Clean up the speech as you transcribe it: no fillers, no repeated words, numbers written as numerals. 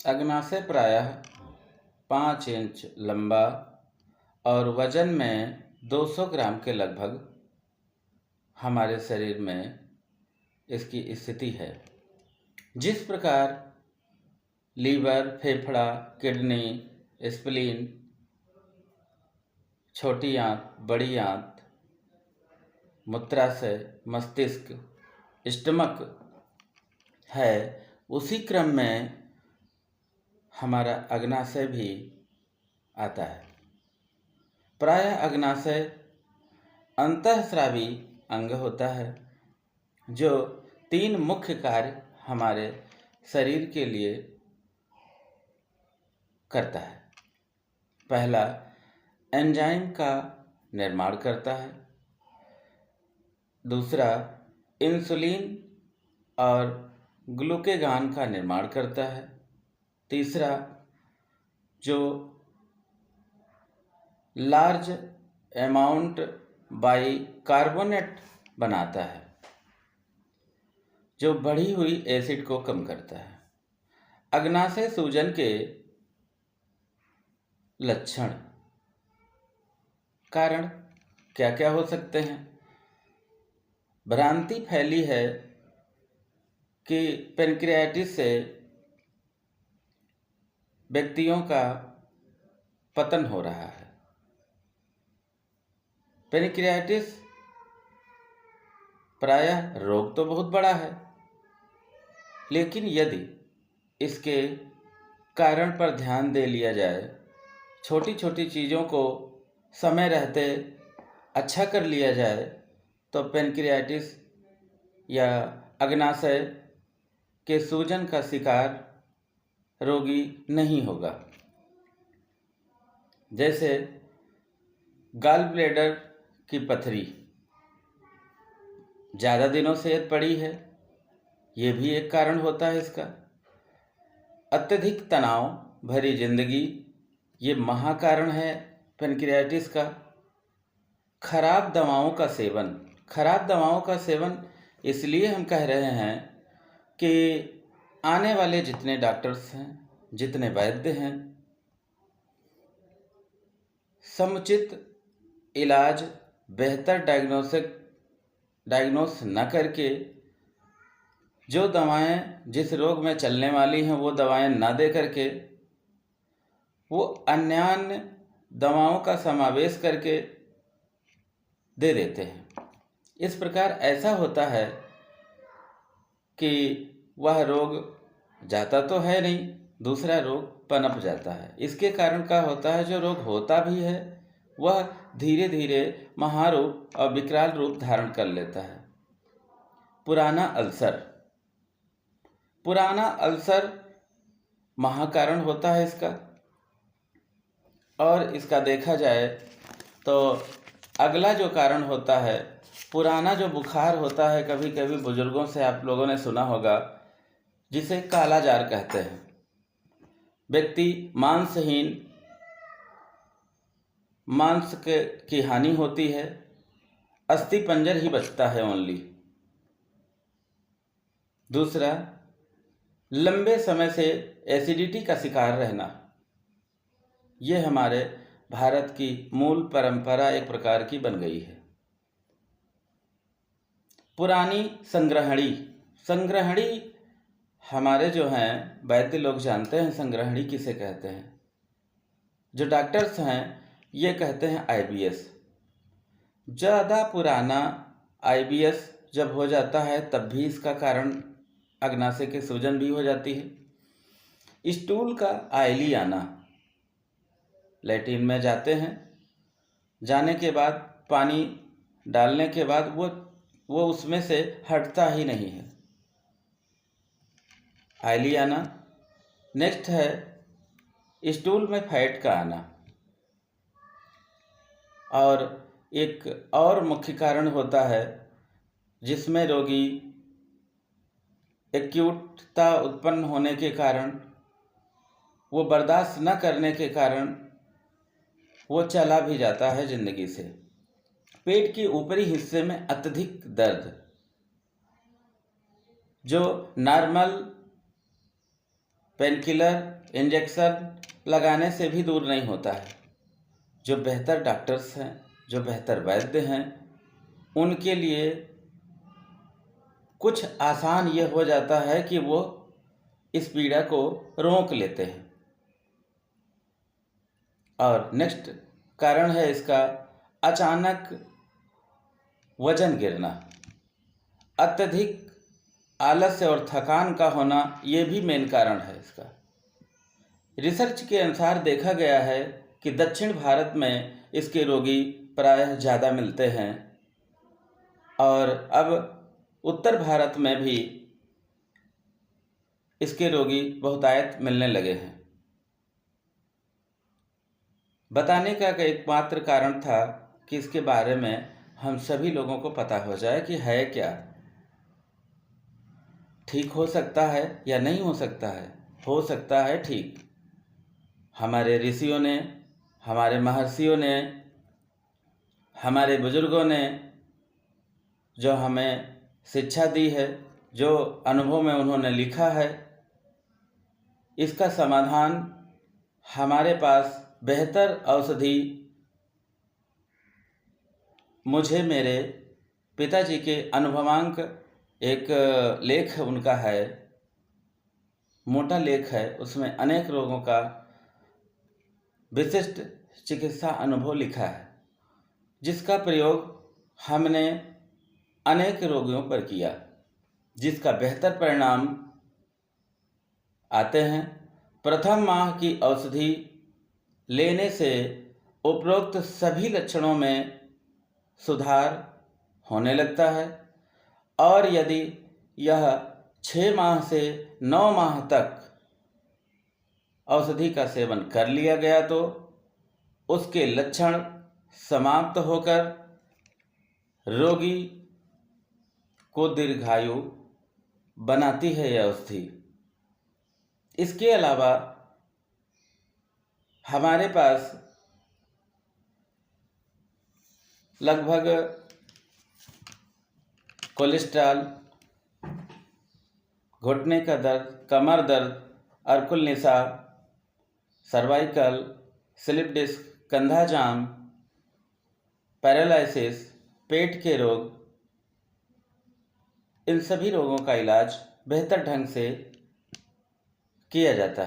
अग्नाशय प्रायः 5 इंच लंबा और वजन में 200 ग्राम के लगभग हमारे शरीर में इसकी स्थिति है। जिस प्रकार लीवर, फेफड़ा, किडनी, स्प्लीन, छोटी आंत, बड़ी आंत, मूत्राशय, मस्तिष्क, स्टमक है, उसी क्रम में हमारा अग्नाशय भी आता है। प्रायः अग्नाशय अंतःस्रावी अंग होता है जो 3 मुख्य कार्य हमारे शरीर के लिए करता है। पहला, एंजाइम का निर्माण करता है। दूसरा, इंसुलिन और ग्लूकेगान का निर्माण करता है। तीसरा, जो लार्ज अमाउंट बाइकार्बोनेट बनाता है, जो बढ़ी हुई एसिड को कम करता है। अग्नाशय सूजन के लक्षण, कारण क्या क्या हो सकते हैं? भ्रांति फैली है कि पेनक्रियाटिस से व्यक्तियों का पतन हो रहा है। पेनक्रियाटिस प्रायः रोग तो बहुत बड़ा है, लेकिन यदि इसके कारण पर ध्यान दे लिया जाए, छोटी छोटी चीज़ों को समय रहते अच्छा कर लिया जाए, तो पेनक्रियाटिस या अग्नाशय के सूजन का शिकार रोगी नहीं होगा। जैसे गॉल ब्लैडर की पथरी ज़्यादा दिनों से पड़ी है, ये भी एक कारण होता है इसका। अत्यधिक तनाव भरी जिंदगी, ये महाकारण है पेनक्रियाटिस का। खराब दवाओं का सेवन, खराब दवाओं का सेवन इसलिए हम कह रहे हैं कि आने वाले जितने डॉक्टर्स हैं, जितने वैद्य हैं, समुचित इलाज, बेहतर डायग्नोस न करके जो दवाएं जिस रोग में चलने वाली हैं वो दवाएं ना दे करके वो अन्य दवाओं का समावेश करके दे देते हैं। इस प्रकार ऐसा होता है कि वह रोग जाता तो है नहीं, दूसरा रोग पनप जाता है। इसके कारण क्या होता है, जो रोग होता भी है वह धीरे धीरे महारूप और विकराल रूप धारण कर लेता है। पुराना अल्सर, पुराना अल्सर महाकारण होता है इसका। और इसका देखा जाए तो अगला जो कारण होता है, पुराना जो बुखार होता है, कभी कभी बुजुर्गों से आप लोगों ने सुना होगा, जिसे काला जार कहते हैं। व्यक्ति मांसहीन, मांस की हानि होती है, अस्थि पंजर ही बचता है ओनली। दूसरा, लंबे समय से एसिडिटी का शिकार रहना, ये हमारे भारत की मूल परंपरा एक प्रकार की बन गई है। पुरानी संग्रहणी, संग्रहणी हमारे जो हैं वैद्य लोग जानते हैं संग्रहणी किसे कहते हैं। जो डॉक्टर्स हैं ये कहते हैं आईबीएस। ज़्यादा पुराना आईबीएस जब हो जाता है तब भी इसका कारण अग्नाशय के सूजन भी हो जाती है। स्टूल का आयली आना, लैट्रिन में जाते हैं, जाने के बाद पानी डालने के बाद वो उसमें से हटता ही नहीं है, आयली आना। नेक्स्ट है स्टूल में फैट का आना। और एक और मुख्य कारण होता है जिसमें रोगी एक्यूटता उत्पन्न होने के कारण, वो बर्दाश्त न करने के कारण वो चला भी जाता है जिंदगी से। पेट के ऊपरी हिस्से में अत्यधिक दर्द, जो नॉर्मल पेनकिलर इंजेक्शन लगाने से भी दूर नहीं होता है। जो बेहतर डॉक्टर्स हैं, जो बेहतर वैद्य हैं, उनके लिए कुछ आसान ये हो जाता है कि वो इस पीड़ा को रोक लेते हैं। और नेक्स्ट कारण है इसका अचानक वजन गिरना। अत्यधिक आलस्य और थकान का होना ये भी मेन कारण है इसका। रिसर्च के अनुसार देखा गया है कि दक्षिण भारत में इसके रोगी प्रायः ज़्यादा मिलते हैं और अब उत्तर भारत में भी इसके रोगी बहुतायत मिलने लगे हैं। बताने का एकमात्र कारण था कि इसके बारे में हम सभी लोगों को पता हो जाए कि है क्या, ठीक हो सकता है या नहीं हो सकता है। हो सकता है ठीक। हमारे ऋषियों ने, हमारे महर्षियों ने, हमारे बुजुर्गों ने जो हमें शिक्षा दी है, जो अनुभव में उन्होंने लिखा है, इसका समाधान हमारे पास बेहतर औषधि मुझे मेरे पिताजी के अनुभवांक एक लेख उनका है, मोटा लेख है, उसमें अनेक रोगों का विशिष्ट चिकित्सा अनुभव लिखा है, जिसका प्रयोग हमने अनेक रोगियों पर किया, जिसका बेहतर परिणाम आते हैं। प्रथम माह की औषधि लेने से उपरोक्त सभी लक्षणों में सुधार होने लगता है और यदि यह 6 माह से 9 माह तक औषधि का सेवन कर लिया गया तो उसके लक्षण समाप्त होकर रोगी को दीर्घायु बनाती है यह औषधि। इसके अलावा हमारे पास लगभग कोलेस्ट्रॉल, घुटने का दर्द, कमर दर्द, अर्कुल निशा, सर्वाइकल, स्लिप डिस्क, कंधा जाम, पैरालिसिस, पेट के रोग, इन सभी रोगों का इलाज बेहतर ढंग से किया जाता है।